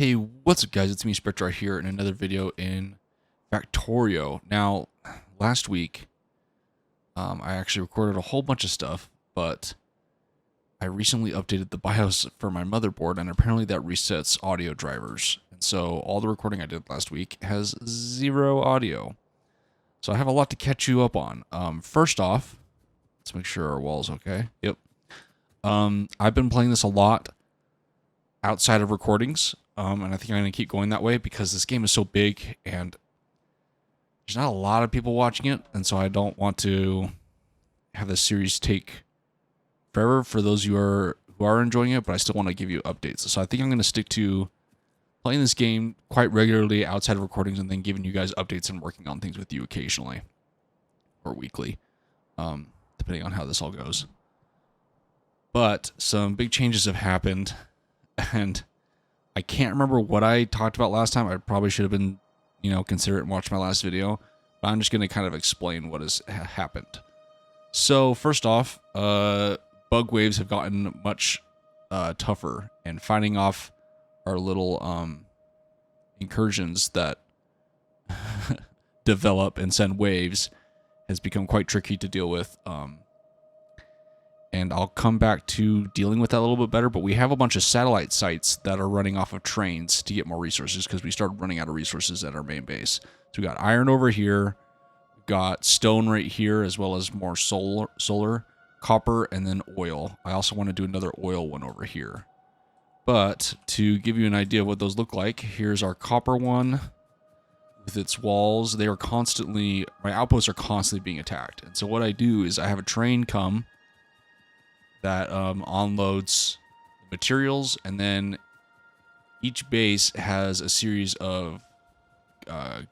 Hey, what's up guys? It's me, Spectrar here in another video in Factorio. Now, last week, I actually recorded a whole bunch of stuff, but I recently updated the BIOS for my motherboard, and apparently that resets audio drivers. And so all the recording I did last week has zero audio. So I have a lot to catch you up on. First off, let's make sure our wall's okay. Yep. I've been playing this a lot outside of recordings, and I think I'm going to keep going that way because this game is so big and there's not a lot of people watching it, and so I don't want to have this series take forever for those who are enjoying it, but I still want to give you updates. So I think I'm going to stick to playing this game quite regularly outside of recordings and then giving you guys updates and working on things with you occasionally or weekly, depending on how this all goes. But some big changes have happened, and I can't remember what I talked about last time. I probably should have been, considerate and watched my last video. But I'm just going to kind of explain what has happened. So first off, bug waves have gotten much tougher, and finding off our little incursions that develop and send waves has become quite tricky to deal with. And I'll come back to dealing with that a little bit better, but we have a bunch of satellite sites that are running off of trains to get more resources because we started running out of resources at our main base. So we got iron over here, we've got stone right here, as well as more solar, copper, and then oil. I also want to do another oil one over here. But to give you an idea of what those look like, here's our copper one with its walls. They are constantly, my outposts are constantly being attacked. And so what I do is I have a train come that unloads materials, and then each base has a series of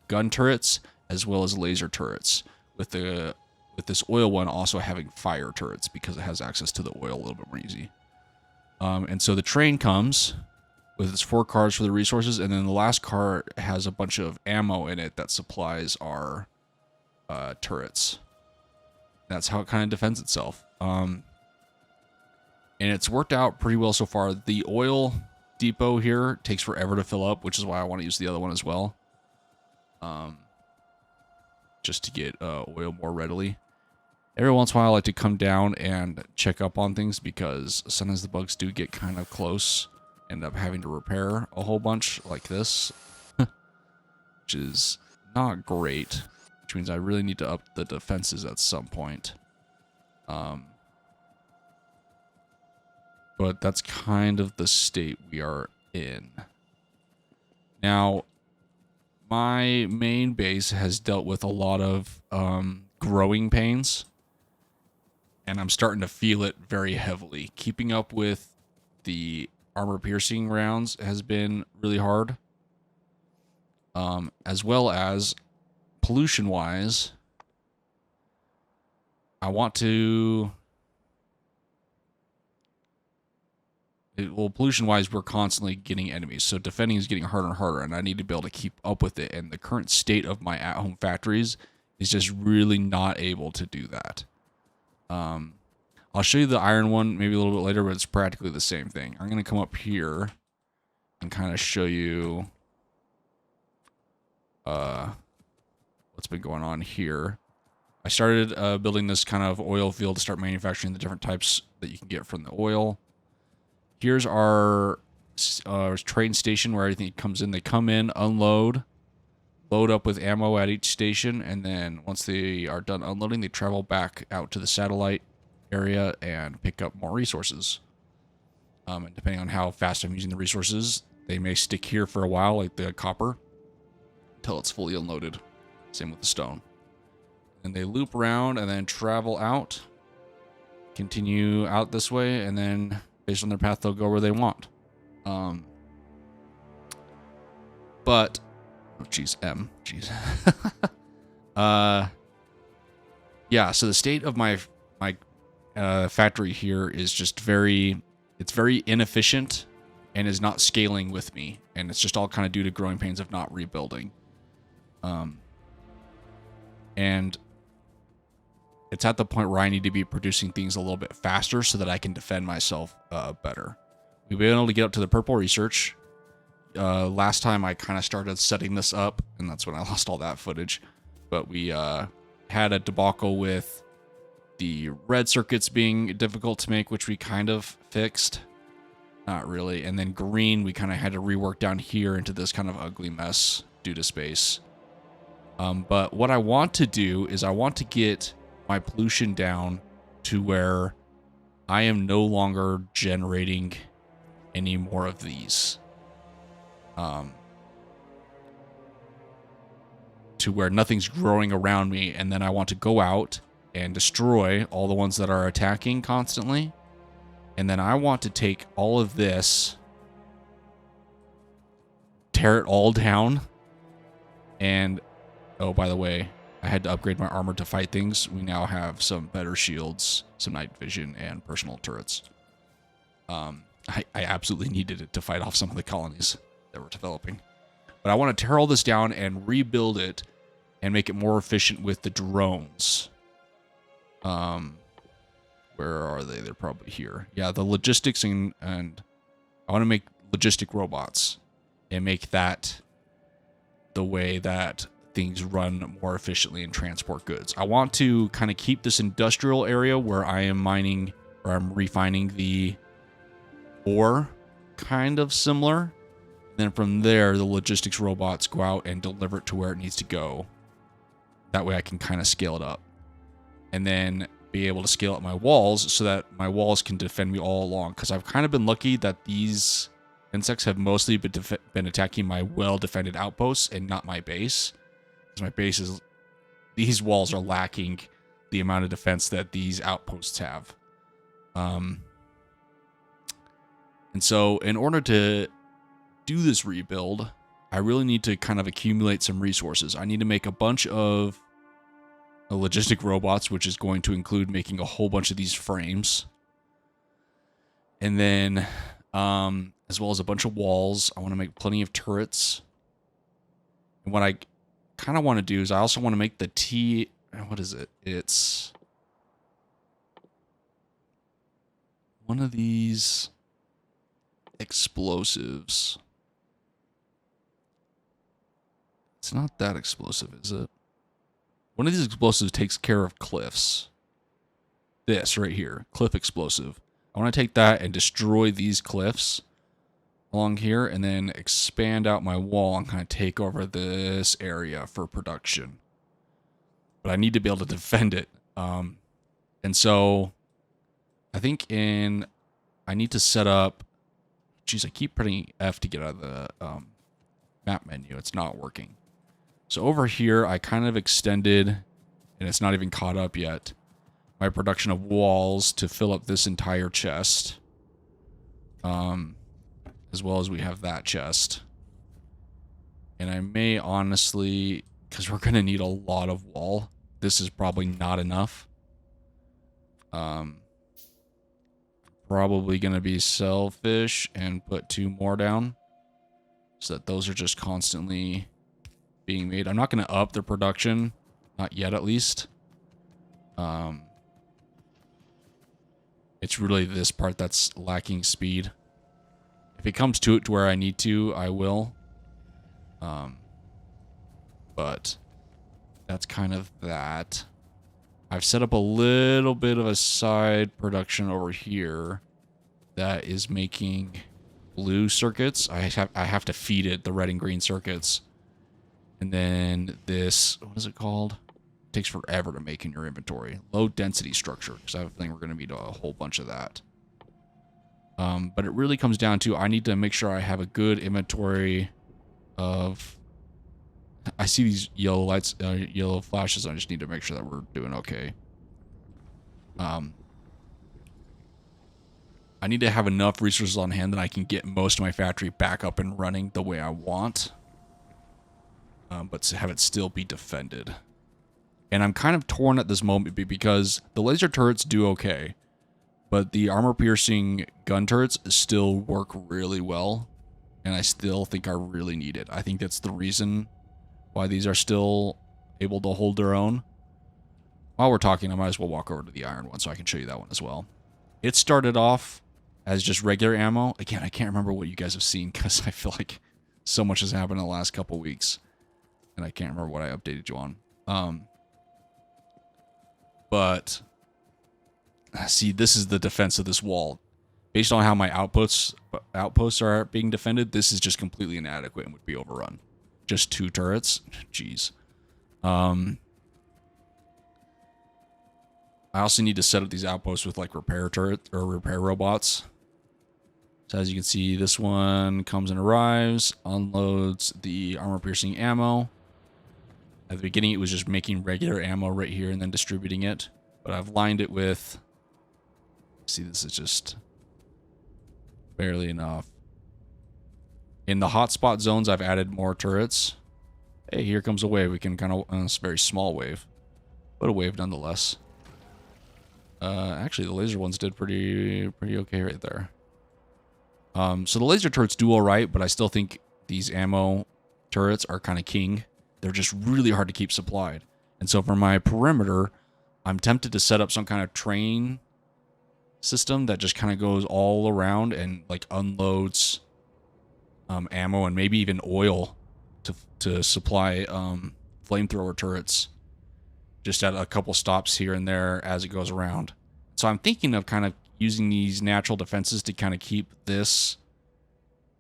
gun turrets as well as laser turrets, with this oil one also having fire turrets because it has access to the oil a little bit more easy. And so the train comes with its 4 cars for the resources, and then the last car has a bunch of ammo in it that supplies our turrets. That's how it kind of defends itself. And it's worked out pretty well so far. The oil depot here takes forever to fill up, which is why I want to use the other one as well. Just to get oil more readily. Every once in a while, I like to come down and check up on things because sometimes the bugs do get kind of close. End up having to repair a whole bunch like this, which is not great, which means I really need to up the defenses at some point. But that's kind of the state we are in. Now, my main base has dealt with a lot of growing pains, and I'm starting to feel it very heavily. Keeping up with the armor-piercing rounds has been really hard, as well as pollution-wise. I want to... pollution-wise, we're constantly getting enemies, so defending is getting harder and harder, and I need to be able to keep up with it, and the current state of my at-home factories is just really not able to do that. I'll show you the iron one maybe a little bit later, but it's practically the same thing. I'm going to come up here and kind of show you what's been going on here. I started building this kind of oil field to start manufacturing the different types that you can get from the oil. Here's our train station where everything comes in. They come in, unload, load up with ammo at each station, and then once they are done unloading, they travel back out to the satellite area and pick up more resources. And depending on how fast I'm using the resources, they may stick here for a while, like the copper, until it's fully unloaded. Same with the stone. And they loop around and then travel out, continue out this way, and then based on their path, they'll go where they want. But, oh geez, yeah. So the state of my factory here is just it's very inefficient and is not scaling with me, and it's just all kind of due to growing pains of not rebuilding. And it's at the point where I need to be producing things a little bit faster so that I can defend myself better. We've been able to get up to the purple research. last time I kind of started setting this up, and that's when I lost all that footage. But we had a debacle with the red circuits being difficult to make, which we kind of fixed. Not really. And then green, we kind of had to rework down here into this kind of ugly mess due to space. But what I want to do is I want to get my pollution down to where I am no longer generating any more of these. To where nothing's growing around me, and then I want to go out and destroy all the ones that are attacking constantly. And then I want to take all of this, tear it all down, and oh, by the way, I had to upgrade my armor to fight things. We now have some better shields, some night vision, and personal turrets. I absolutely needed it to fight off some of the colonies that were developing. But I want to tear all this down and rebuild it and make it more efficient with the drones. Where are they? They're probably here. Yeah, the logistics and I want to make logistic robots and make that the way that things run more efficiently and transport goods. I want to kind of keep this industrial area where I am mining, or I'm refining the ore, kind of similar. And then from there, the logistics robots go out and deliver it to where it needs to go. That way I can kind of scale it up. And then be able to scale up my walls so that my walls can defend me all along. Because I've kind of been lucky that these insects have mostly been attacking my well-defended outposts and not my base. Because my base is... These walls are lacking the amount of defense that these outposts have. And so in order to do this rebuild, I really need to kind of accumulate some resources. I need to make a bunch of logistic robots, which is going to include making a whole bunch of these frames. And then, as well as a bunch of walls, I want to make plenty of turrets. And what I kind of want to do is I also want to make the what is it? It's one of these explosives. It's not that explosive, is it? One of these explosives takes care of cliffs. This right here, cliff explosive. I want to take that and destroy these cliffs along here and then expand out my wall and kind of take over this area for production. But I need to be able to defend it. And so I think I need to set up... Geez, I keep pressing F to get out of the map menu. It's not working. So over here, I kind of extended, and it's not even caught up yet, my production of walls to fill up this entire chest. As well as we have that chest. And I may honestly, because we're going to need a lot of wall, this is probably not enough. Probably going to be selfish and put 2 more down so that those are just constantly being made. I'm not going to up the production, not yet at least. It's really this part that's lacking speed. If it comes to it to where I need to, I will. But that's kind of that. I've set up a little bit of a side production over here that is making blue circuits. I have to feed it the red and green circuits. And then this, what is it called? It takes forever to make in your inventory. Low density structure, because I have a feeling we're going to need a whole bunch of that. But it really comes down to I need to make sure I have a good inventory of... I see these yellow lights, yellow flashes. I just need to make sure that we're doing okay. I need to have enough resources on hand that I can get most of my factory back up and running the way I want. But to have it still be defended. And I'm kind of torn at this moment because the laser turrets do okay. But the armor-piercing gun turrets still work really well. And I still think I really need it. I think that's the reason why these are still able to hold their own. While we're talking, I might as well walk over to the iron one so I can show you that one as well. It started off as just regular ammo. Again, I can't remember what you guys have seen because I feel like So much has happened in the last couple weeks, and I can't remember what I updated you on. But see, this is the defense of this wall. Based on how my outposts are being defended, this is just completely inadequate and would be overrun. Just 2 turrets? Jeez. I also need to set up these outposts with like repair turret or repair robots. So as you can see, this one comes and arrives, unloads the armor-piercing ammo. At the beginning, it was just making regular ammo right here and then distributing it. But I've lined it with... See, this is just barely enough. In the hotspot zones, I've added more turrets. Hey, here comes a wave. We can kind of... it's a very small wave, but a wave nonetheless. Actually, the laser ones did pretty okay right there. So the laser turrets do all right, but I still think these ammo turrets are kind of king. They're just really hard to keep supplied. And so for my perimeter, I'm tempted to set up some kind of train system that just kind of goes all around and like unloads ammo and maybe even oil to supply flamethrower turrets just at a couple stops here and there as it goes around. So I'm thinking of kind of using these natural defenses to kind of keep this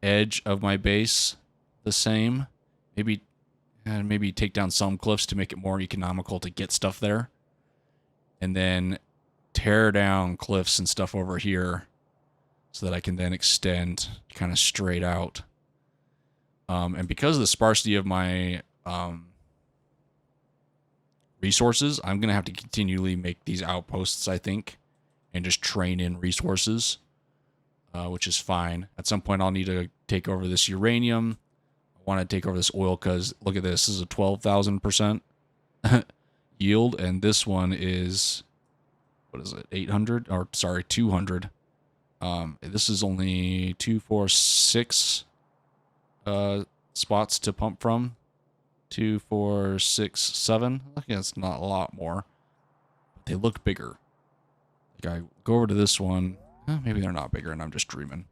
edge of my base the same. Maybe take down some cliffs to make it more economical to get stuff there. And then tear down cliffs and stuff over here so that I can then extend kind of straight out. And because of the sparsity of my resources, I'm going to have to continually make these outposts, I think, and just train in resources, which is fine. At some point, I'll need to take over this uranium. I want to take over this oil because, look at this. This is a 12,000% yield, and this one is, what is it, 800? Or, sorry, 200. This is only 2, 4, 6 spots to pump from. 2, 4, 6, 7. Okay, that's not a lot more. But they look bigger. Like I go over to this one. Maybe they're not bigger and I'm just dreaming.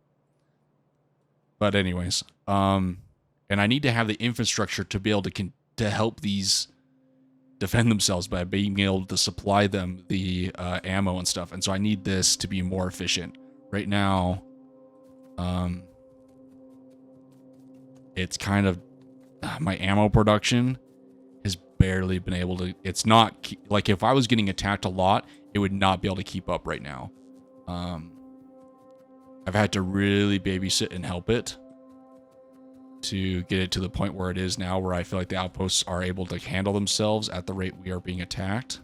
But anyways, and I need to have the infrastructure to be able to help these defend themselves by being able to supply them the ammo and stuff. And so I need this to be more efficient. Right now, it's kind of my ammo production has barely been able to. It's not like if I was getting attacked a lot, it would not be able to keep up right now. I've had to really babysit and help it to get it to the point where it is now, where I feel like the outposts are able to handle themselves at the rate we are being attacked.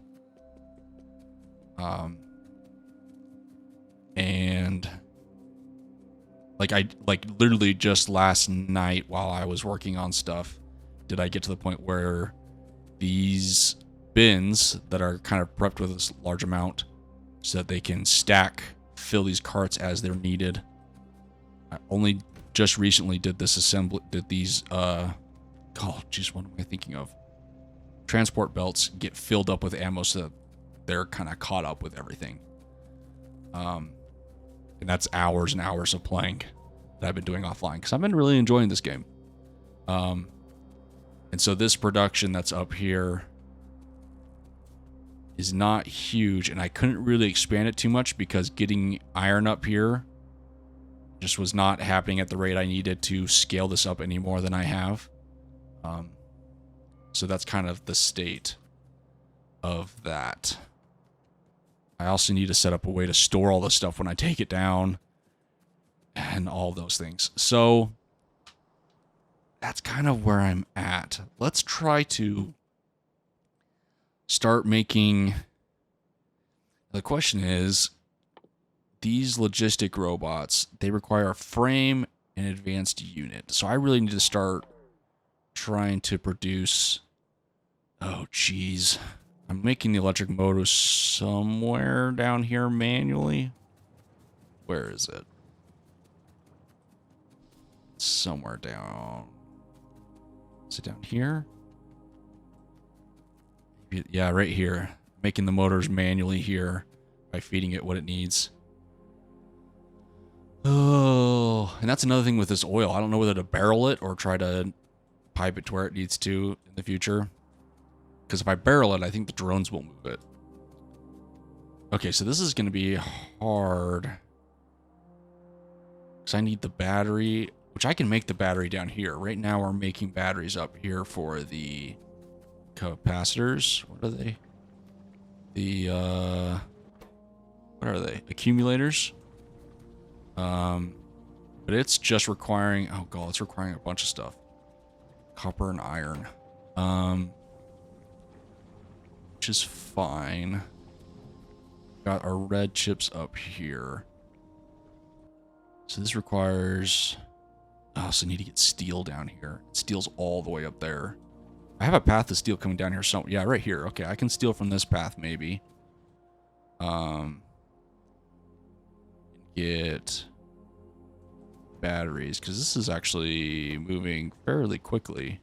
And like literally just last night while I was working on stuff, did I get to the point where these bins that are kind of prepped with this large amount so that they can fill these carts as they're needed. I only just recently did these oh geez, what am I thinking of? Transport belts get filled up with ammo so that they're kind of caught up with everything. And that's hours and hours of playing that I've been doing offline because I've been really enjoying this game. And so this production that's up here is not huge, and I couldn't really expand it too much because getting iron up here just was not happening at the rate I needed to scale this up any more than I have. So that's kind of the state of that. I also need to set up a way to store all this stuff when I take it down and all those things. So that's kind of where I'm at. Let's try to start making... The question is, these logistic robots, they require a frame and advanced unit. So I really need to start trying to produce... Oh, geez. I'm making the electric motors somewhere down here manually. Where is it? Somewhere down... Is it down here? Yeah, right here. Making the motors manually here by feeding it what it needs. Oh, and that's another thing with this oil. I don't know whether to barrel it or try to pipe it to where it needs to in the future. Because if I barrel it, I think the drones will move it. Okay, so this is going to be hard. Because I need the battery, which I can make the battery down here. Right now we're making batteries up here for the capacitors. What are they? What are they? Accumulators. But it's just requiring, oh god, it's requiring a bunch of stuff. Copper and iron. Which is fine. Got our red chips up here. So this requires, oh, so I need to get steel down here. Steel's all the way up there. I have a path of steel coming down here. So yeah, right here. Okay, I can steal from this path maybe. Get batteries, because this is actually moving fairly quickly.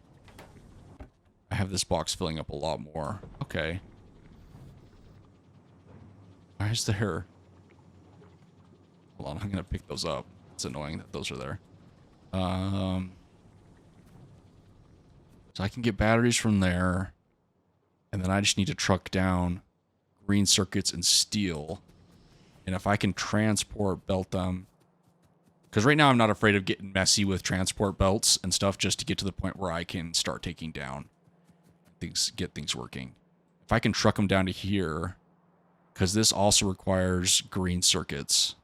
I have this box filling up a lot more. Okay. Why is there... Hold on, I'm going to pick those up. It's annoying that those are there. So I can get batteries from there. And then I just need to truck down green circuits and steel. And if I can transport belt them... Because right now I'm not afraid of getting messy with transport belts and stuff just to get to the point where I can start taking down things, get things working. If I can truck them down to here, because this also requires green circuits.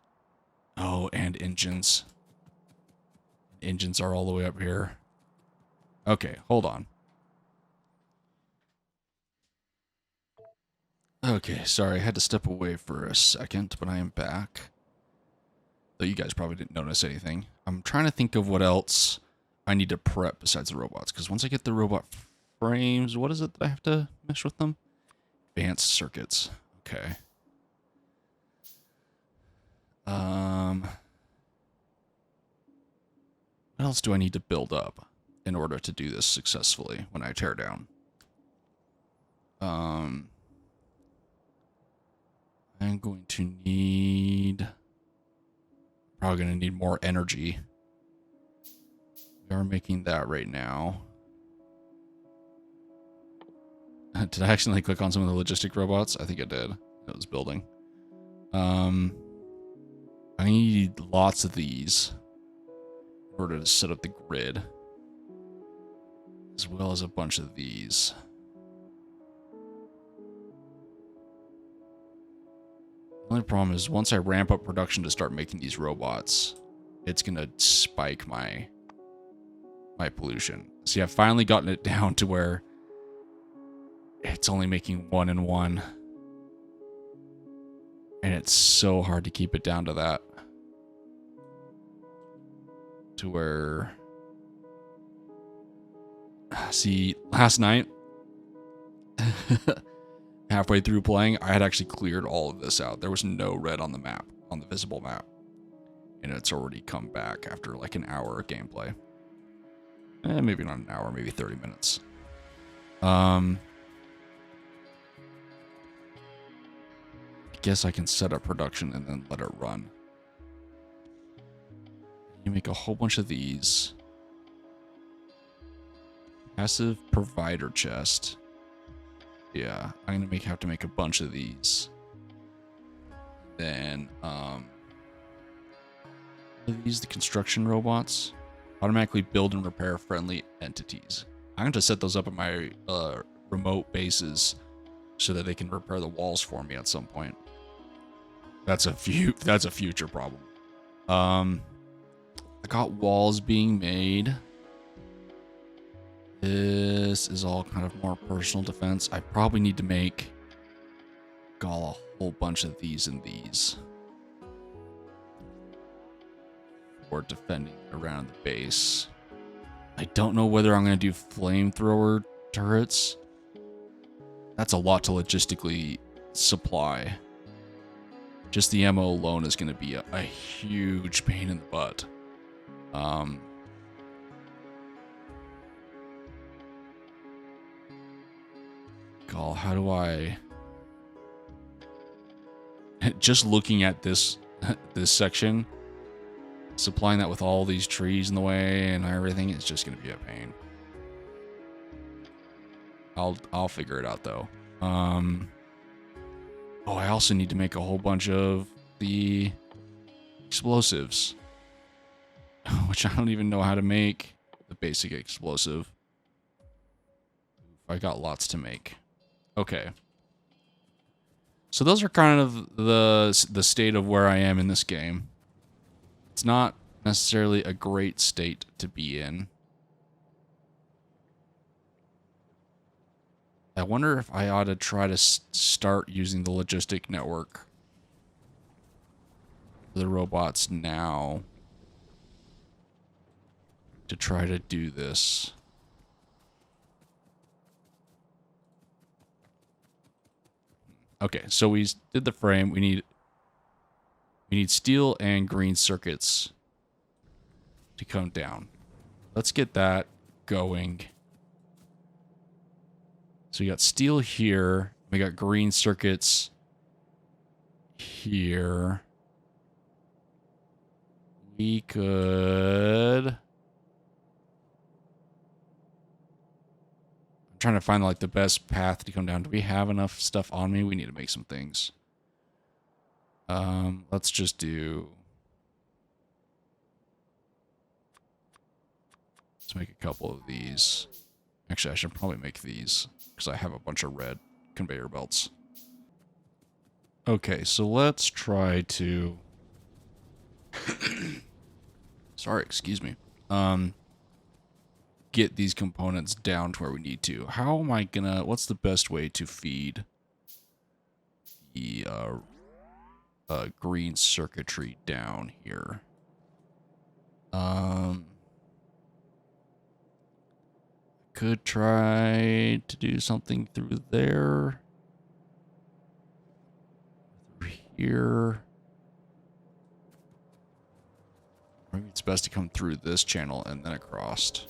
Oh, and engines. Engines are all the way up here. Okay, hold on. Okay, sorry, I had to step away for a second, but I am back. Though you guys probably didn't notice anything. I'm trying to think of what else I need to prep besides the robots. Because once I get the robot frames, what is it that I have to mesh with them? Advanced circuits. Okay. What else do I need to build up in order to do this successfully when I tear down? I'm going to need... Probably going to need more energy. We are making that right now. Did I accidentally click on some of the logistic robots? I think I did. It was building. I need lots of these in order to set up the grid. As well as a bunch of these. The only problem is once I ramp up production to start making these robots, it's going to spike my pollution. See, I've finally gotten it down to where it's only making 1 and 1. And it's so hard to keep it down to that. To where... See, last night... halfway through playing, I had actually cleared all of this out. There was no red on the map, on the visible map. And it's already come back after like an hour of gameplay. Maybe not an hour, maybe 30 minutes. I guess I can set up production and then let it run. You make a whole bunch of these. Passive provider chest. Yeah, I'm gonna have to make a bunch of these. Then, are these the construction robots? Automatically build and repair friendly entities. I'm going to set those up at my remote bases so that they can repair the walls for me at some point. That's a future problem. I got walls being made. This is all kind of more personal defense. I probably need to make a whole bunch of these and these for defending around the base. I don't know whether I'm going to do flamethrower turrets. That's a lot to logistically supply. Just the ammo alone is going to be a huge pain in the butt. God, how do I... Just looking at this section, supplying that with all these trees in the way and everything is just going to be a pain. I'll figure it out though. Oh, I also need to make a whole bunch of the explosives, which I don't even know how to make the basic explosive. I got lots to make. Okay. So those are kind of the state of where I am in this game. It's not necessarily a great state to be in. I wonder if I ought to try to start using the logistic network for the robots now to try to do this. Okay, so we did the frame. We need steel and green circuits to come down. Let's get that going. So we got steel here. We got green circuits here. We could... I'm trying to find like the best path to come down. Do we have enough stuff on me? We need to make some things. Let's just do... Let's make a couple of these. Actually, I should probably make these because I have a bunch of red conveyor belts. Okay, so let's try to... Sorry, excuse me. Get these components down to where we need to. How am I gonna... What's the best way to feed the green circuitry down here? Could try to do something through there. Through here. Maybe it's best to come through this channel and then across.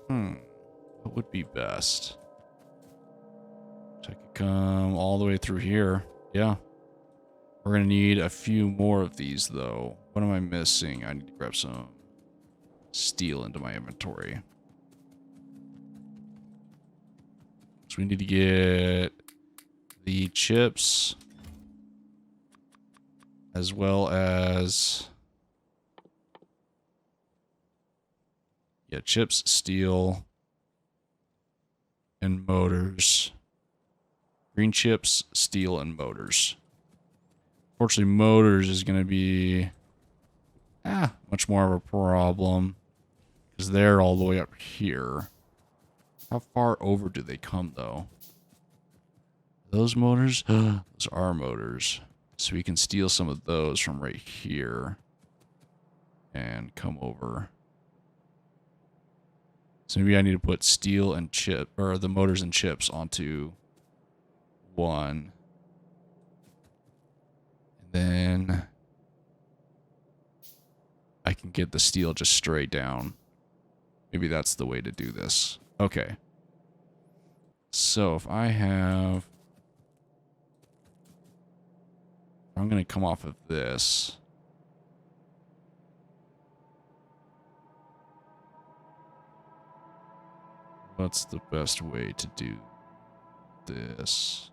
What would be best? So I could come all the way through here. Yeah. We're going to need a few more of these, though. What am I missing? I need to grab some steel into my inventory. So we need to get the chips, as well as... Yeah, chips, steel, and motors. Green chips, steel, and motors. Fortunately, motors is going to be much more of a problem because they're all the way up here. How far over do they come, though? Those motors? Those are motors. So we can steal some of those from right here and come over. So maybe I need to put steel and chip, or the motors and chips onto one. And then I can get the steel just straight down. Maybe that's the way to do this. Okay. So if I have... I'm going to come off of this. What's the best way to do this?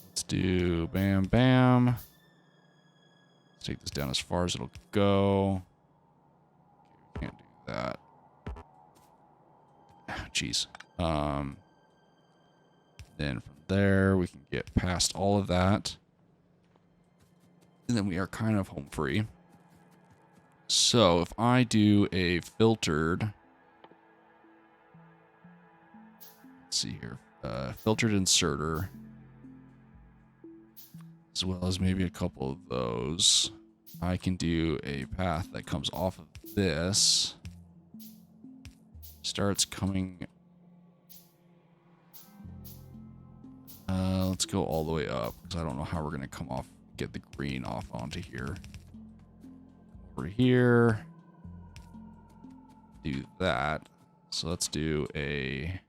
Let's do bam, bam. Let's take this down as far as it'll go. Okay, can't do that. Jeez. Then from there, we can get past all of that. And then we are kind of home free. So if I do a filtered... Let's see here. Filtered inserter. As well as maybe a couple of those. I can do a path that comes off of this. Starts coming... let's go all the way up, because I don't know how we're going to come off, get the green off onto here. Over here. Do that. So let's do a...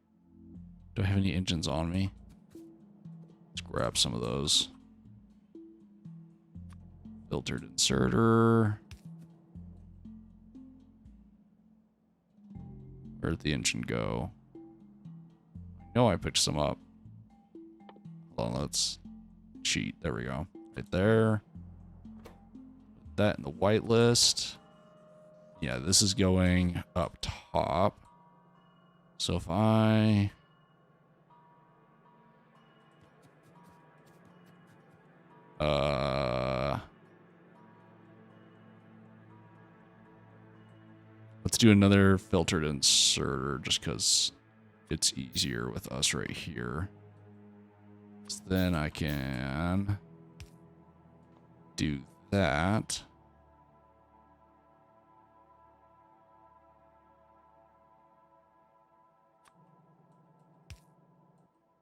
Do I have any engines on me? Let's grab some of those. Filtered inserter. Where'd the engine go? I know I picked some up. Hold on, let's cheat. There we go. Right there. Put that in the whitelist. Yeah, this is going up top. So if I... let's do another filtered inserter just because it's easier with us right here. So then I can do that.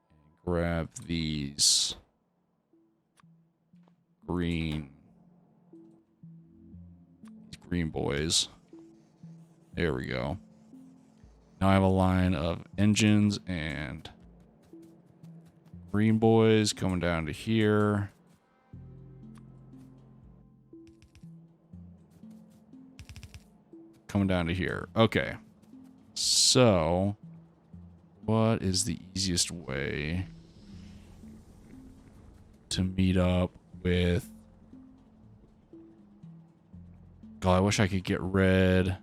And grab these green boys. There we go. Now I have a line of engines and green boys coming down to here. Coming down to here. Okay. So, what is the easiest way to meet up with... God, I wish I could get red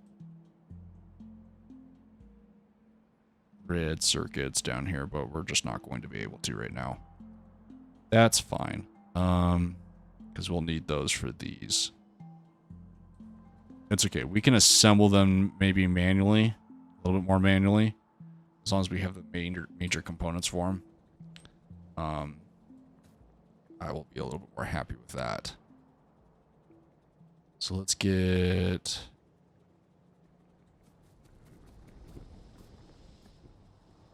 circuits down here, but we're just not going to be able to right now. That's fine. Because we'll need those for these. It's okay. We can assemble them maybe manually, a little bit more manually, as long as we have the major components for them. I will be a little bit more happy with that. So let's get...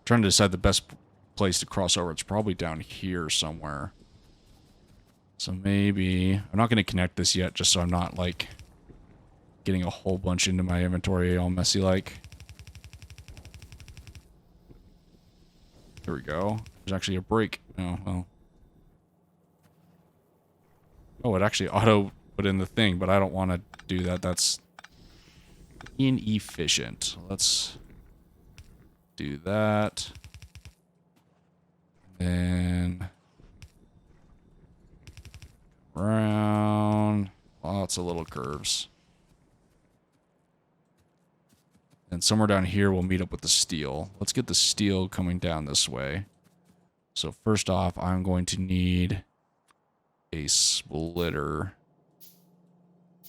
Trying to decide the best place to cross over. It's probably down here somewhere. So maybe... I'm not going to connect this yet, just so I'm not, like, getting a whole bunch into my inventory all messy like. There we go. There's actually a break. Oh, well. Oh, it actually auto put in the thing, but I don't want to do that. That's inefficient. Let's do that. Then around. Lots of little curves. And somewhere down here we'll meet up with the steel. Let's get the steel coming down this way. So first off, I'm going to need a splitter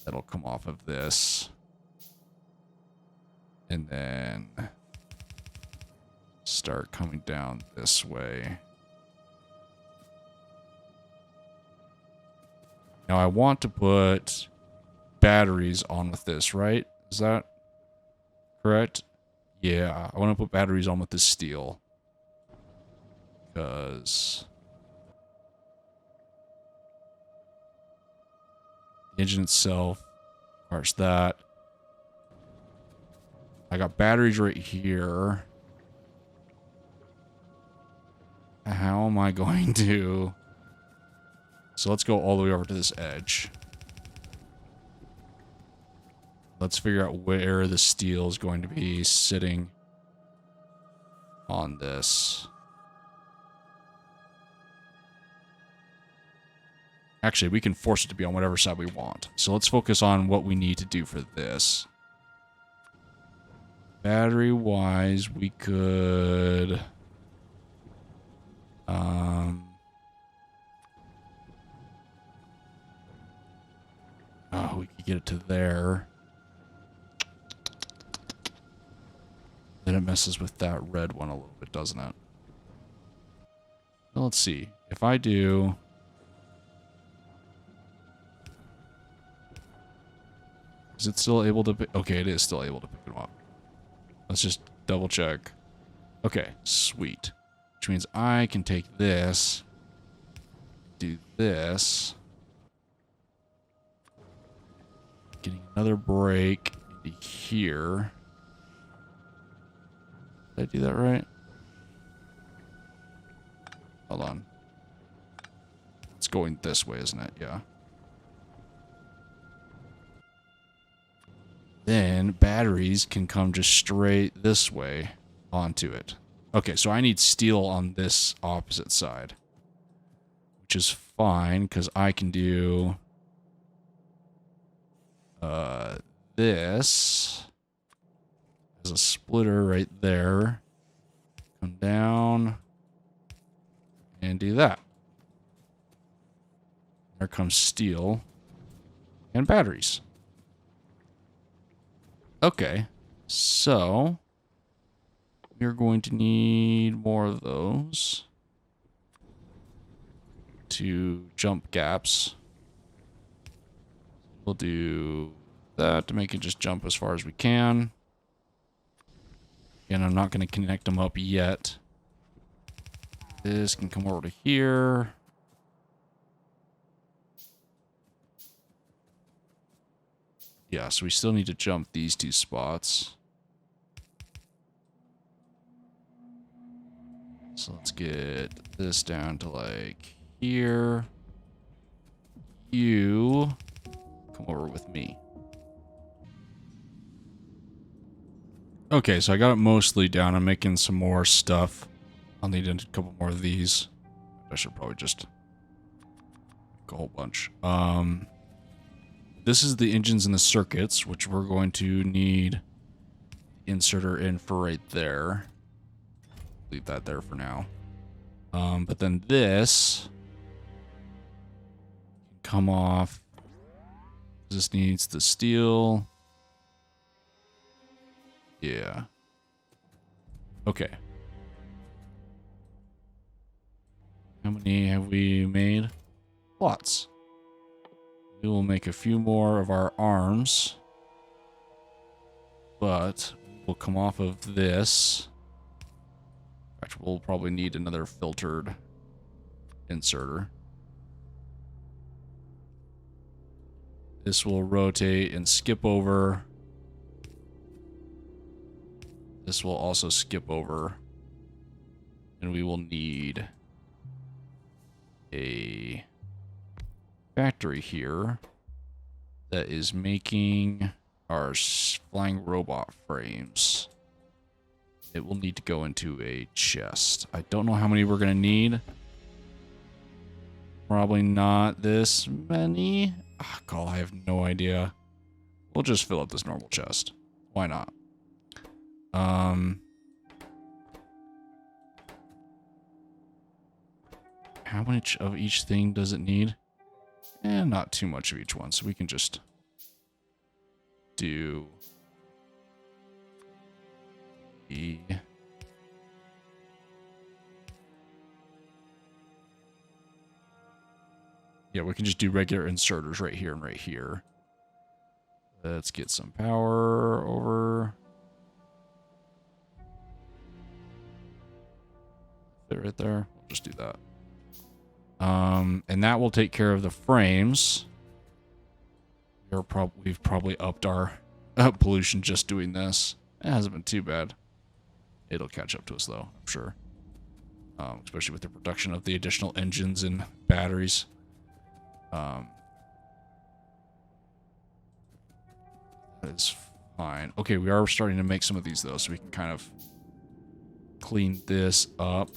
that'll come off of this. And then start coming down this way. Now I want to put batteries on with this, right? Is that correct? Yeah, I want to put batteries on with this steel. Because the engine itself requires that. I got batteries right here. How am I going to... So let's go all the way over to this edge. Let's figure out where the steel is going to be sitting on this. Actually, we can force it to be on whatever side we want. So let's focus on what we need to do for this. Battery-wise, we could... Oh, we could get it to there. Then it messes with that red one a little bit, doesn't it? Well, let's see. If I do... Is it still able to pick? Okay, it is still able to pick them up. Let's just double check. Okay, sweet. Which means I can take this, do this. Getting another break into here. Did I do that right? Hold on. going this way, isn't it? Yeah. Then batteries can come just straight this way onto it. Okay, so I need steel on this opposite side, which is fine because I can do this as a splitter right there. Come down and do that. There comes steel and batteries. Okay, so we're going to need more of those to jump gaps. We'll do that to make it just jump as far as we can. Again, I'm not going to connect them up yet. This can come over to here. Yeah, so we still need to jump these two spots. So let's get this down to like here. You come over with me. Okay, so I got it mostly down. I'm making some more stuff. I'll need a couple more of these. I should probably just make a whole bunch. This is the engines and the circuits, which we're going to need inserter in for right there. Leave that there for now. But then this can come off. This needs the steel. Yeah. Okay. How many have we made? Lots. We will make a few more of our arms. But we'll come off of this. In fact, we'll probably need another filtered inserter. This will rotate and skip over. This will also skip over. And we will need a factory here that is making our flying robot frames. It will need to go into a chest. I don't know how many we're going to need. Probably not this many. Oh, God, I have no idea. We'll just fill up this normal chest. Why not? How much of each thing does it need? Not too much of each one, so we can just do the we can just do regular inserters right here and right here. Let's get some power over. Fit right there. We'll just do that. And that will take care of the frames. We've probably upped our pollution just doing this. It hasn't been too bad. It'll catch up to us though, I'm sure. Especially with the production of the additional engines and batteries. That is fine. Okay, we are starting to make some of these though, so we can kind of clean this up.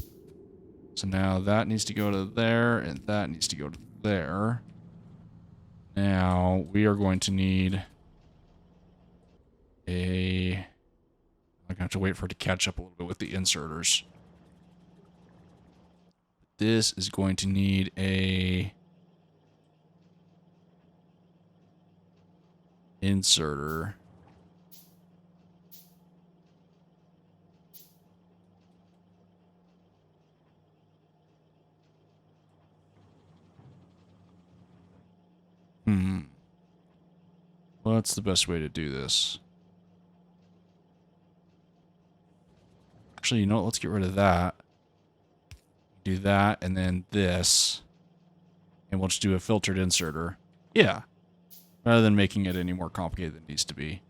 So now that needs to go to there, and that needs to go to there. Now we are going to need a... I'm going to have to wait for it to catch up a little bit with the inserters. This is going to need a inserter. What's the best way to do this? Actually, you know what? Let's get rid of that. Do that, and then this. And we'll just do a filtered inserter. Yeah. Rather than making it any more complicated than it needs to be.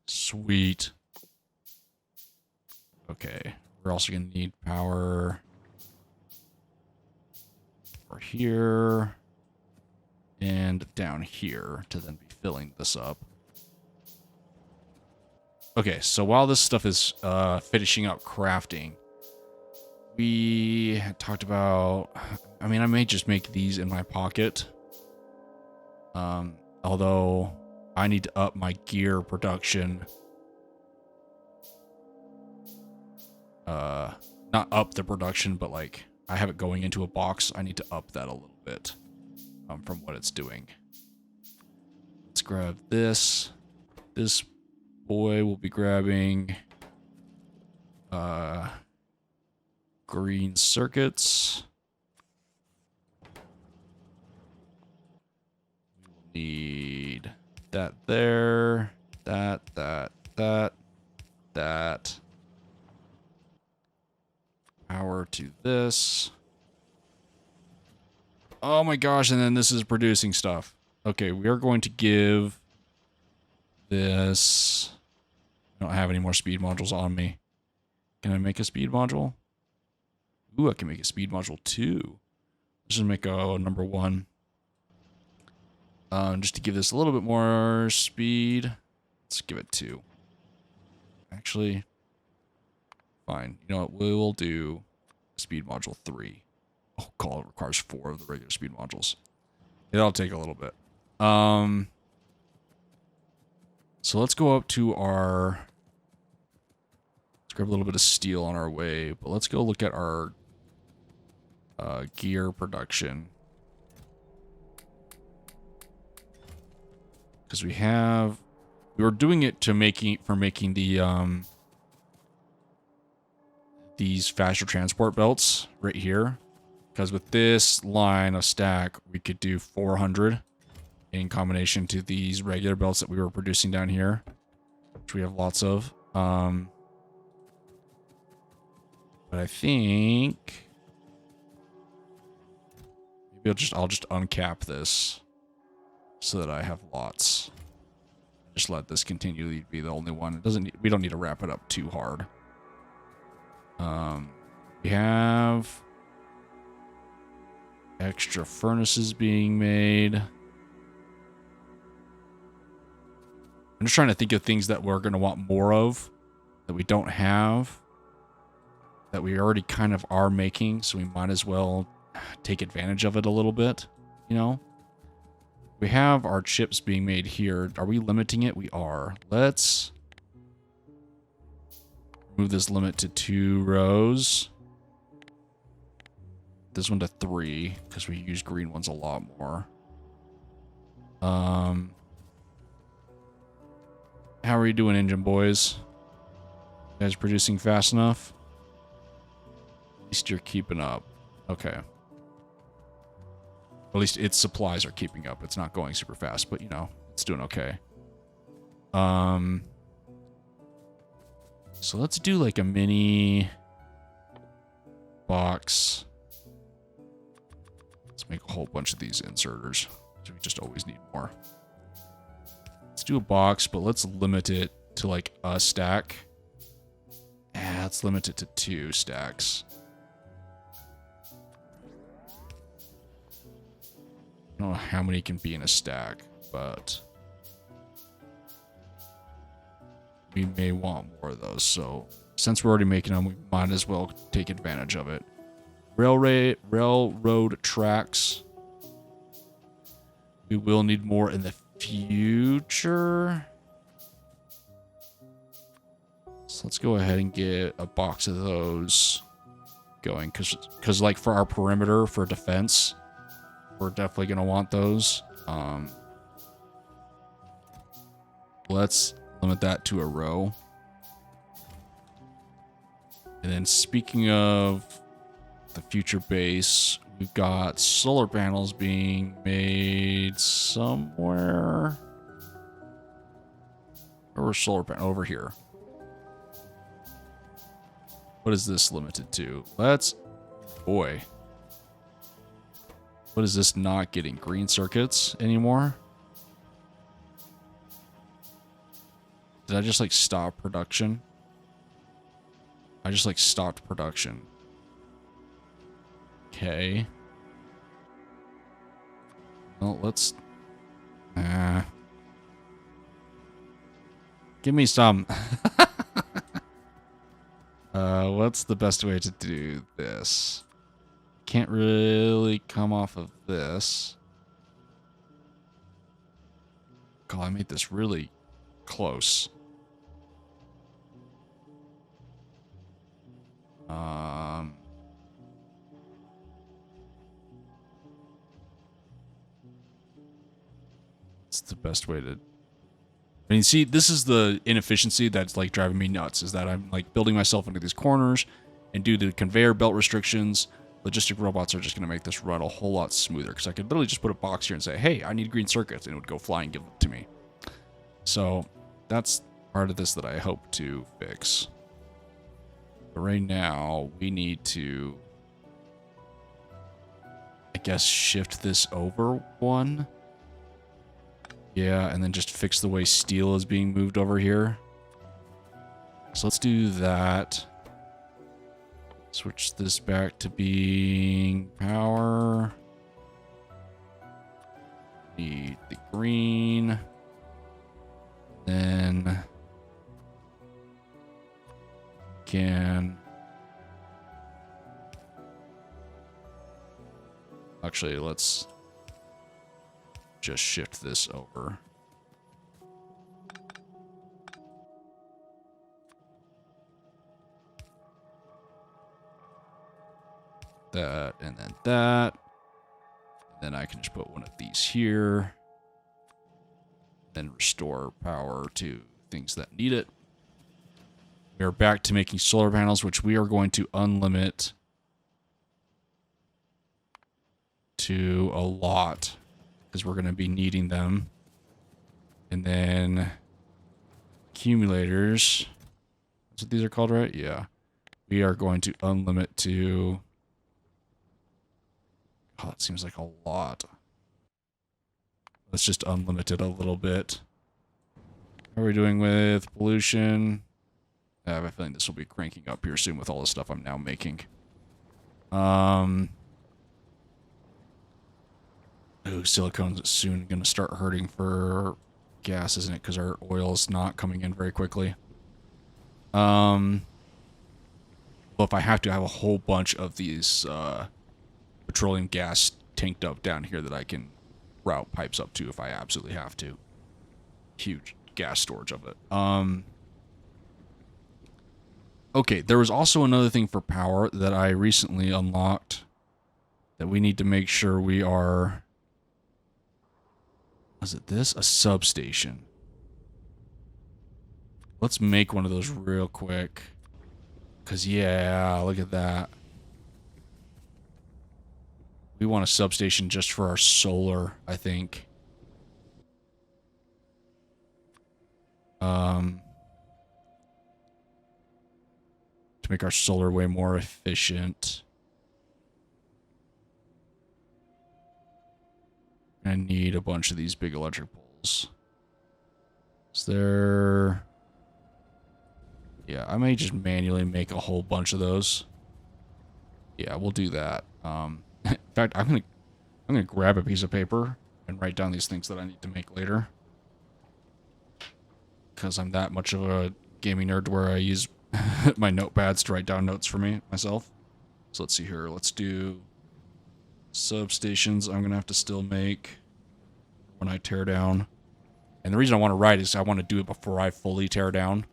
Sweet. Okay. We're also going to need power. over here and down here to then be filling this up. Okay, so while this stuff is finishing up crafting, we had talked about, I mean, I may just make these in my pocket. Although I need to up my gear production. Not up the production, but like I have it going into a box. I need to up that a little bit from what it's doing. Let's grab this. This boy will be grabbing green circuits. We will need that there, that. Power to this. Oh my gosh, and then this is producing stuff. Okay, we are going to give this... I don't have any more speed modules on me. Can I make a speed module? Ooh, I can make a speed module too. Let's just make a number 1. Just to give this a little bit more speed. Let's give it 2. Actually, fine. You know what? We will do speed module 3. Oh, call it requires 4 of the regular speed modules. It'll take a little bit. So let's go up to our... Let's grab a little bit of steel on our way, but let's go look at our gear production. Because we were doing it to making the these faster transport belts right here. Because with this line of stack, we could do 400 in combination to these regular belts that we were producing down here, which we have lots of. But I think maybe I'll just uncap this so that I have lots. Just let this continually be the only one. We don't need to wrap it up too hard. We have extra furnaces being made. I'm just trying to think of things that we're going to want more of that we don't have, that we already kind of are making, so we might as well take advantage of it a little bit, you know? We have our chips being made here. Are we limiting it? We are. Let's move this limit to 2 rows. This one to 3, because we use green ones a lot more. How are you doing, engine boys? You guys producing fast enough? At least you're keeping up. Okay. At least its supplies are keeping up. It's not going super fast, but you know, it's doing okay. So let's do like a mini box. Let's make a whole bunch of these inserters. So we just always need more. Let's do a box, but let's limit it to like a stack. Let's limit it to 2 stacks. I don't know how many can be in a stack, but we may want more of those. So since we're already making them, we might as well take advantage of it. Railroad tracks. We will need more in the future. So let's go ahead and get a box of those going. Because like for our perimeter for defense, we're definitely going to want those. Let's limit that to a row. And then speaking of the future base, we've got solar panels being made somewhere. Or solar panel over here. What is this limited to? Boy. What is this not getting? Green circuits anymore? Did I just like stop production? I just like stopped production. Okay. Well, let's... give me some. What's the best way to do this? Can't really come off of this. God, I made this really close. It's the best way to... I mean, see, this is the inefficiency that's like driving me nuts, is that I'm like building myself into these corners, and due to conveyor belt restrictions, logistic robots are just going to make this run a whole lot smoother, because I could literally just put a box here and say, hey, I need green circuits, and it would go fly and give them to me. So that's part of this that I hope to fix. But right now, we need to, I guess, shift this over one. Yeah, and then just fix the way steel is being moved over here. So let's do that. Switch this back to being power. Need the green. Then can... Actually, let's just shift this over. That, and then that. And then I can just put one of these here. Then restore power to things that need it. We are back to making solar panels, which we are going to unlimit to a lot, because we're going to be needing them. And then accumulators. That's what these are called, right? Yeah. We are going to unlimit to... Oh, that seems like a lot. Let's just unlimit it a little bit. How are we doing with pollution? I have a feeling this will be cranking up here soon with all the stuff I'm now making. Ooh, silicone's soon going to start hurting for gas, isn't it? Because our oil is not coming in very quickly. Well, if I have to, I have a whole bunch of these petroleum gas tanked up down here that I can route pipes up to if I absolutely have to. Huge gas storage of it. Okay, there was also another thing for power that I recently unlocked that we need to make sure we are... Was it this? A substation. Let's make one of those real quick. Because, yeah, look at that. We want a substation just for our solar, I think. To make our solar way more efficient. I need a bunch of these big electric poles. Is there... Yeah, I may just manually make a whole bunch of those. Yeah, we'll do that. In fact, I'm gonna grab a piece of paper and write down these things that I need to make later. Because I'm that much of a gaming nerd where I use my notepads to write down notes for myself. So let's see here. Let's do substations. I'm gonna have to still make when I tear down. And the reason I want to write is I want to do it before I fully tear down.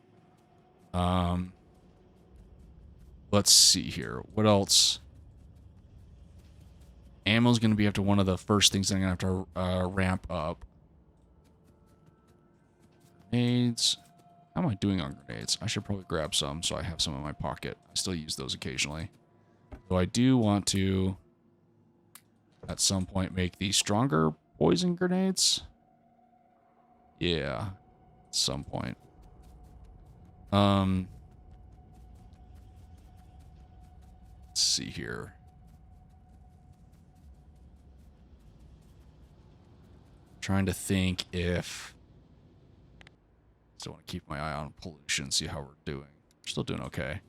Let's see here. What else? Ammo's going to be after one of the first things I'm going to have to ramp up. Grenades. How am I doing on grenades? I should probably grab some so I have some in my pocket. I still use those occasionally. So I do want to, at some point, make these stronger poison grenades. Yeah, at some point. Let's see here. Trying to think if... Still want to keep my eye on pollution, see how we're doing. We're still doing okay.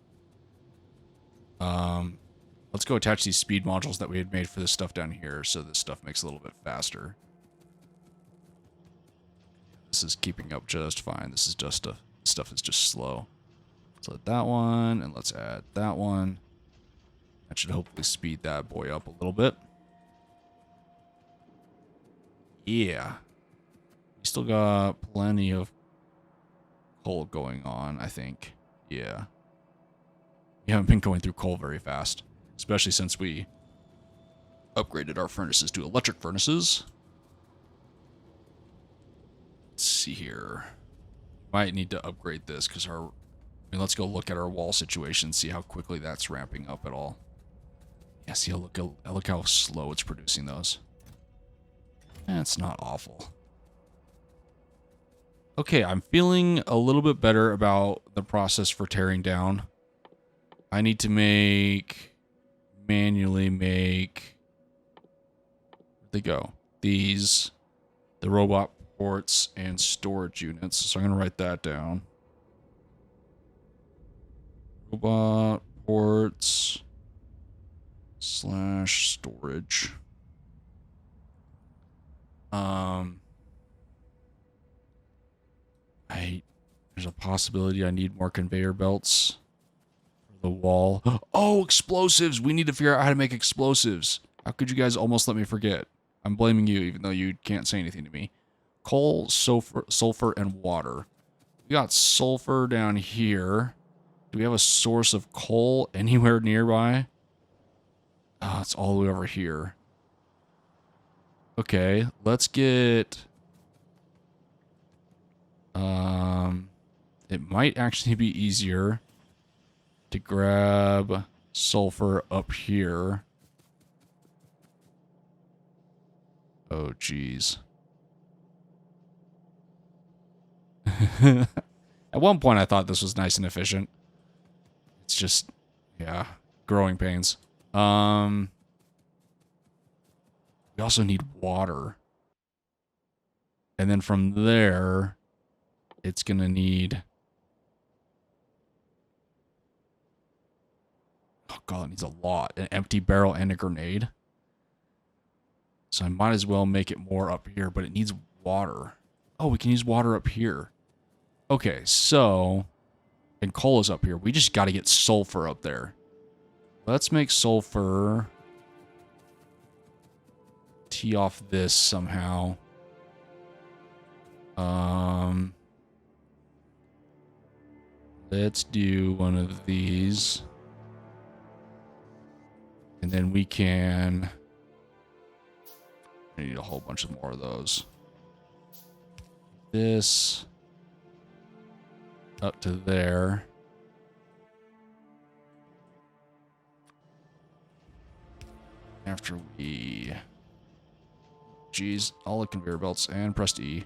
Let's go attach these speed modules that we had made for this stuff down here so this stuff makes a little bit faster. This is keeping up just fine. This is just stuff is just slow. Let's let that one, and let's add that one. That should hopefully speed that boy up a little bit. Yeah. We still got plenty of coal going on, I think. Yeah. We haven't been going through coal very fast, especially since we upgraded our furnaces to electric furnaces. Let's see here. Might need to upgrade this because our... I mean, let's go look at our wall situation, see how quickly that's ramping up at all. Yeah, see, look how slow it's producing those. That's not awful. Okay, I'm feeling a little bit better about the process for tearing down. I need to manually make, where'd they go? These, the robot ports and storage units. So I'm going to write that down. Robot ports / storage. There's a possibility I need more conveyor belts for the wall. Oh, explosives! We need to figure out how to make explosives. How could you guys almost let me forget? I'm blaming you, even though you can't say anything to me. Coal, sulfur, and water. We got sulfur down here. Do we have a source of coal anywhere nearby? Oh, it's all the way over here. Okay, let's get... It might actually be easier to grab sulfur up here. Oh, geez. At one point, I thought this was nice and efficient. It's just, yeah, growing pains. We also need water. And then from there, it's going to need... Oh, God, it needs a lot. An empty barrel and a grenade. So I might as well make it more up here, but it needs water. Oh, we can use water up here. Okay, so... And coal is up here. We just got to get sulfur up there. Let's make sulfur... Tee off this somehow. Let's do one of these. And then we can... I need a whole bunch of more of those. This... up to there. After we... Geez, all the conveyor belts and press E.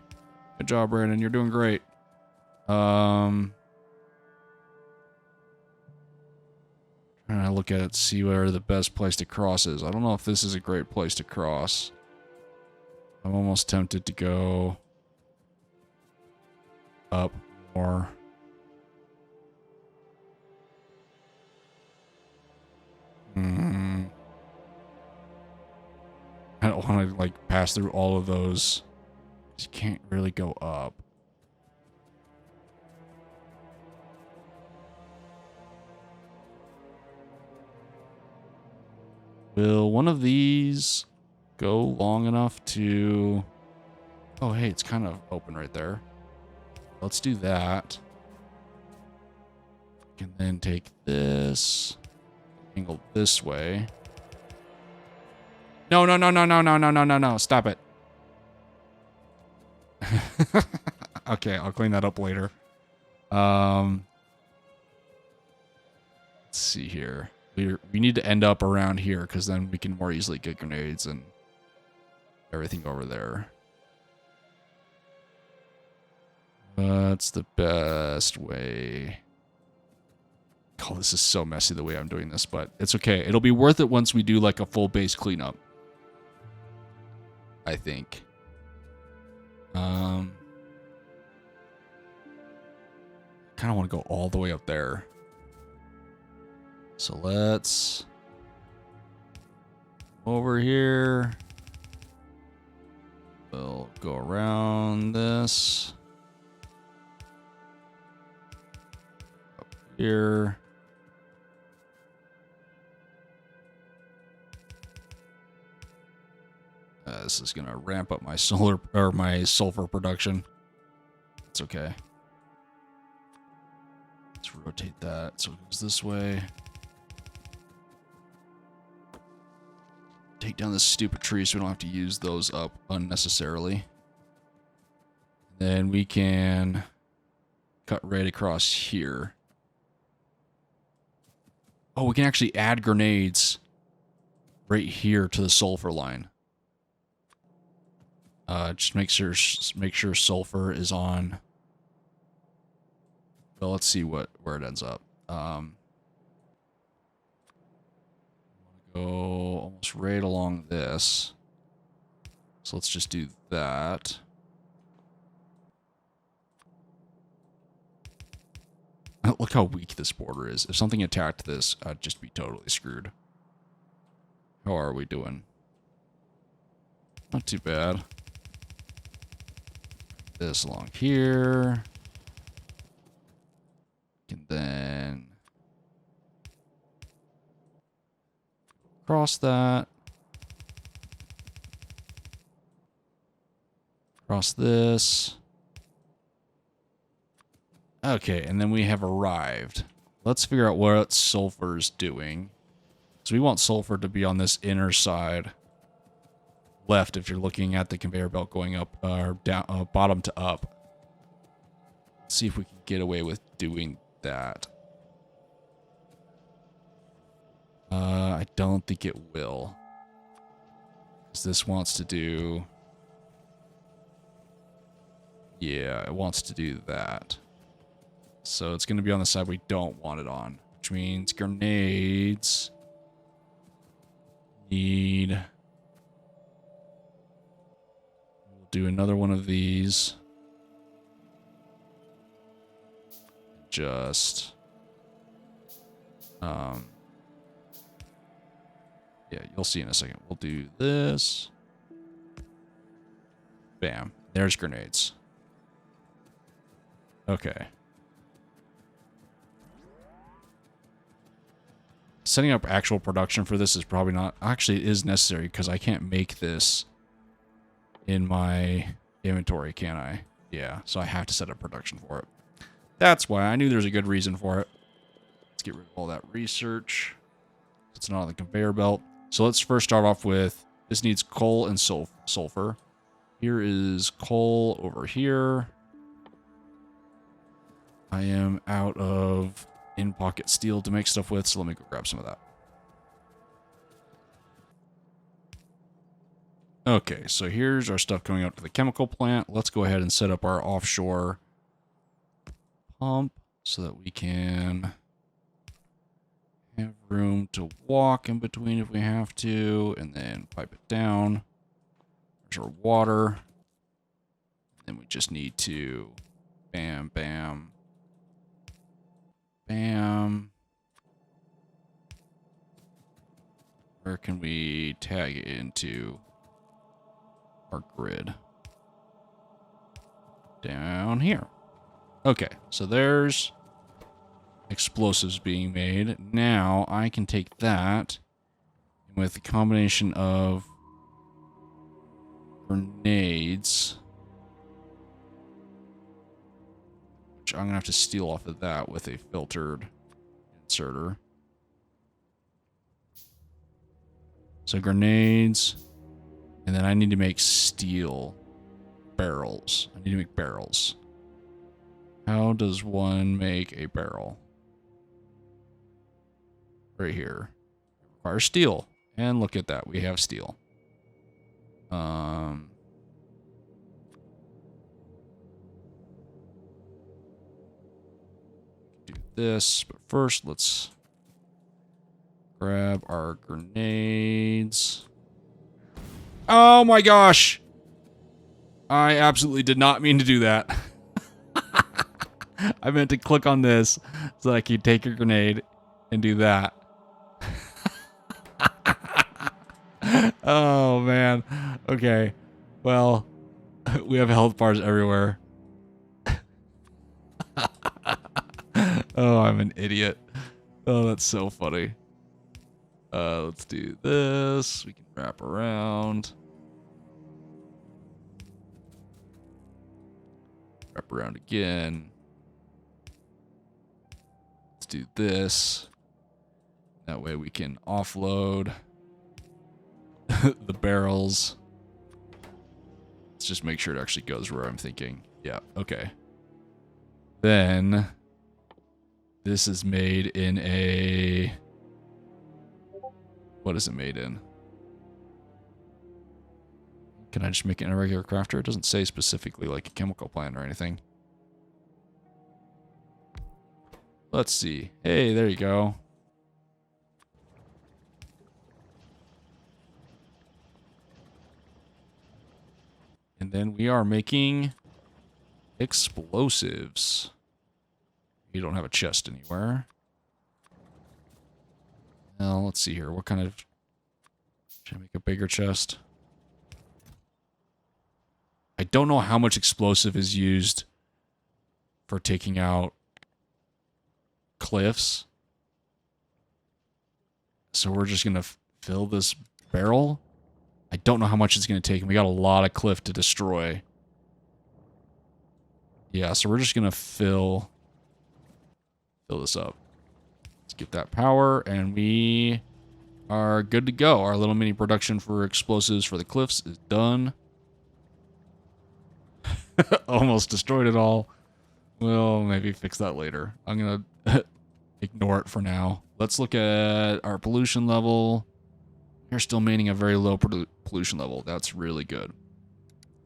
Good job, Brandon. You're doing great. Trying to look at it, see where the best place to cross is. I don't know if this is a great place to cross. I'm almost tempted to go up more. I don't want to, like, pass through all of those. You can't really go up. Will one of these go long enough to... Oh, hey, it's kind of open right there. Let's do that. And then take this. Angle this way. No, no, no, no, no, no, no, no, no, no. Stop it. Okay, I'll clean that up later. Let's see here. We need to end up around here because then we can more easily get grenades and everything over there. What's the best way? Oh, this is so messy the way I'm doing this, but it's okay. It'll be worth it once we do like a full base cleanup. I think. Kind of want to go all the way up there. So let's over here. We'll go around this. Up here. This is gonna ramp up my solar or my sulfur production. It's okay. Let's rotate that so it goes this way. Take down this stupid tree so we don't have to use those up unnecessarily. Then we can cut right across here. Oh, we can actually add grenades right here to the sulfur line. Just make sure sulfur is on. Well, let's see where it ends up. Go almost right along this. So let's just do that. Look how weak this border is. If something attacked this, I'd just be totally screwed. How are we doing? Not too bad. This along here. And then cross that. Cross this. Okay, and then we have arrived. Let's figure out what sulfur's doing. So we want sulfur to be on this inner side left if you're looking at the conveyor belt going up or down, bottom to up. Let's see if we can get away with doing that. I don't think it will. Because this wants to do... Yeah, it wants to do that. So it's going to be on the side we don't want it on. Which means grenades need... We'll do another one of these. Just... yeah, you'll see in a second. We'll do this. Bam. There's grenades. Okay. Setting up actual production for this is probably not... Actually, it is necessary because I can't make this in my inventory, can I? Yeah, so I have to set up production for it. That's why I knew there's a good reason for it. Let's get rid of all that research. It's not on the conveyor belt. So let's first start off with... This needs coal and sulfur. Here is coal over here. I am out of in-pocket steel to make stuff with, so let me go grab some of that. Okay, so here's our stuff going out to the chemical plant. Let's go ahead and set up our offshore pump so that we can have room to walk in between if we have to, and then pipe it down. There's our water. Then we just need to bam, bam, bam. Where can we tag it into our grid? Down here. Okay, so there's explosives being made. Now I can take that with a combination of grenades, which I'm gonna have to steal off of that with a filtered inserter. So grenades, and then I need to make steel barrels. I need to make barrels. How does one make a barrel? Right here. Requires steel. And look at that, we have steel. Do this, but first let's grab our grenades. Oh my gosh! I absolutely did not mean to do that. I meant to click on this so I could take your grenade and do that. Oh, man. Okay. Well, we have health bars everywhere. Oh, I'm an idiot. Oh, that's so funny. Let's do this. We can wrap around. Wrap around again. Let's do this. That way we can offload the barrels. Let's just make sure it actually goes where I'm thinking. Yeah, okay. Then this is made in a... What is it made in? Can I just make it in a regular crafter? It doesn't say specifically like a chemical plant or anything. Let's see. Hey, there you go. And then we are making explosives. You don't have a chest anywhere. Well, let's see here. What kind of... Should I make a bigger chest? I don't know how much explosive is used for taking out cliffs. So we're just going to fill this barrel. I don't know how much it's going to take, and we got a lot of cliff to destroy. Yeah, so we're just going to fill this up. Let's get that power, and we are good to go. Our little mini production for explosives for the cliffs is done. Almost destroyed it all. We'll maybe fix that later. I'm going to ignore it for now. Let's look at our pollution level. We're still maintaining a very low pollution level. That's really good.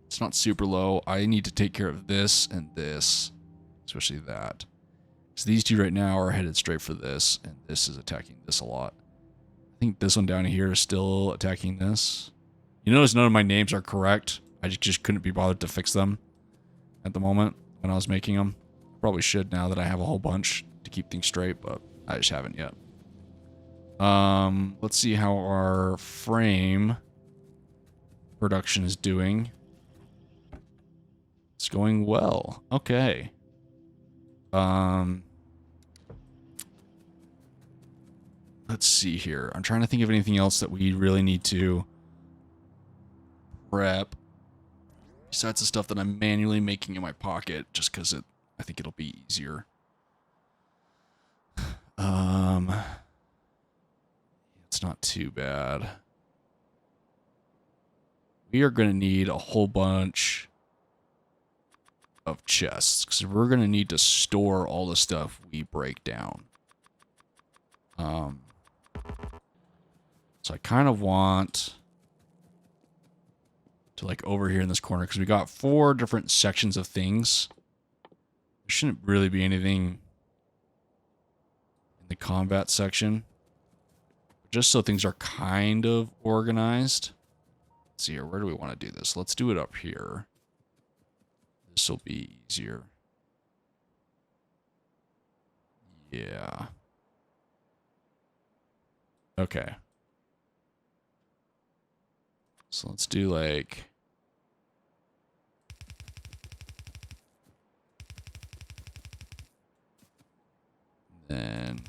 It's not super low. I need to take care of this and this, especially that. So these two right now are headed straight for this, and this is attacking this a lot. I think this one down here is still attacking this. You notice none of my names are correct. I just couldn't be bothered to fix them at the moment when I was making them. Probably should now that I have a whole bunch to keep things straight, but I just haven't yet. Let's see how our frame production is doing. It's going well. Okay. Let's see here. I'm trying to think of anything else that we really need to prep besides the stuff that I'm manually making in my pocket, just because I think it'll be easier. It's not too bad. We are going to need a whole bunch of chests, because we're going to need to store all the stuff we break down. So I kind of want to, like, over here in this corner, because we got 4 different sections of things. There shouldn't really be anything in the combat section, just so things are kind of organized. Let's see here. Where do we want to do this? Let's do it up here. This will be easier. Yeah. Okay. So let's do like... Then...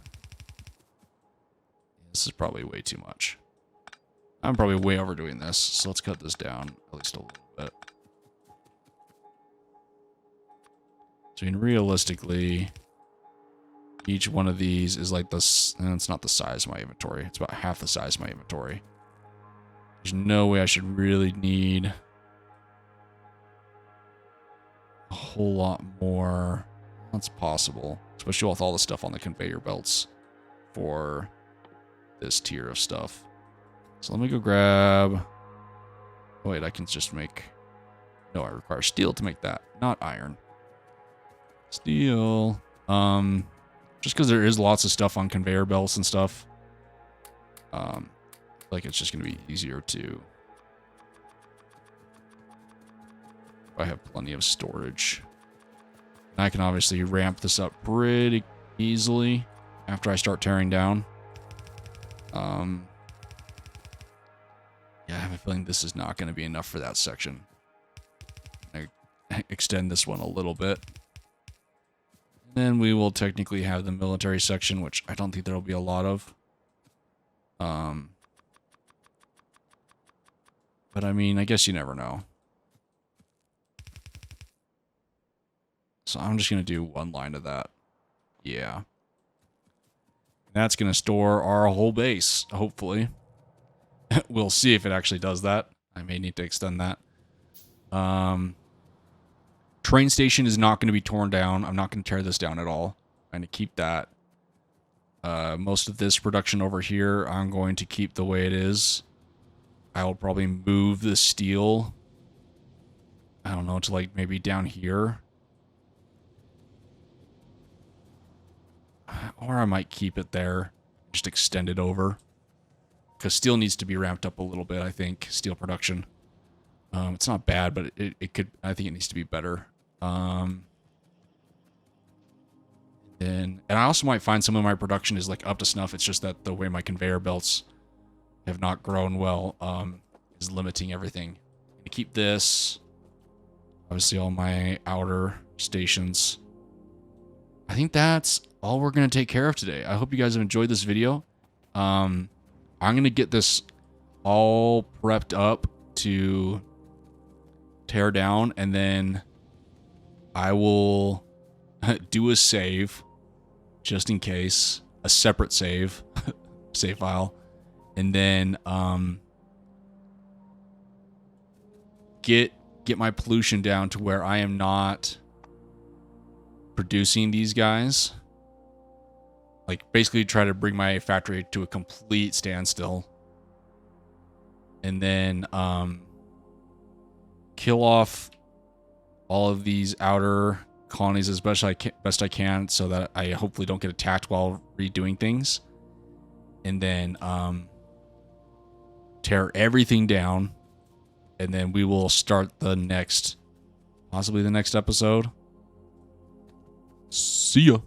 This is probably way too much. I'm probably way overdoing this, so let's cut this down at least a little bit. So, I mean, realistically, each one of these is like this. And it's not the size of my inventory. It's about half the size of my inventory. There's no way I should really need a whole lot more. That's possible, especially with all the stuff on the conveyor belts for this tier of stuff. So let me go grab... Oh, wait, I can just make... No, I require steel to make that, not iron. Steel. Just because there is lots of stuff on conveyor belts and stuff. Like it's just going to be easier to... I have plenty of storage. And I can obviously ramp this up pretty easily after I start tearing down. have a feeling this is not going to be enough for that section. I extend this one a little bit. Then we will technically have the military section, which I don't think there will be a lot of. But I mean, I guess you never know. So I'm just going to do one line of that. Yeah. That's going to store our whole base, hopefully. We'll see if it actually does that. I may need to extend that. Train station is not going to be torn down. I'm not going to tear this down at all. I'm going to keep that. Most of this production over here, I'm going to keep the way it is. I will probably move the steel, I don't know, to like maybe down here. Or I might keep it there, just extend it over. Because steel needs to be ramped up a little bit, I think, steel production. It's not bad, but it could, I think it needs to be better. And I also might find some of my production is like up to snuff. It's just that the way my conveyor belts have not grown well is limiting everything. I'm gonna keep this. Obviously all my outer stations. I think that's all we're going to take care of today. I hope you guys have enjoyed this video. I'm going to get this all prepped up to tear down, and then I will do a save just in case, a separate save file, and then get my pollution down to where I am not producing these guys. Like, basically try to bring my factory to a complete standstill. And then kill off all of these outer colonies as best I can, so that I hopefully don't get attacked while redoing things. And then tear everything down. And then we will start possibly the next episode. See ya.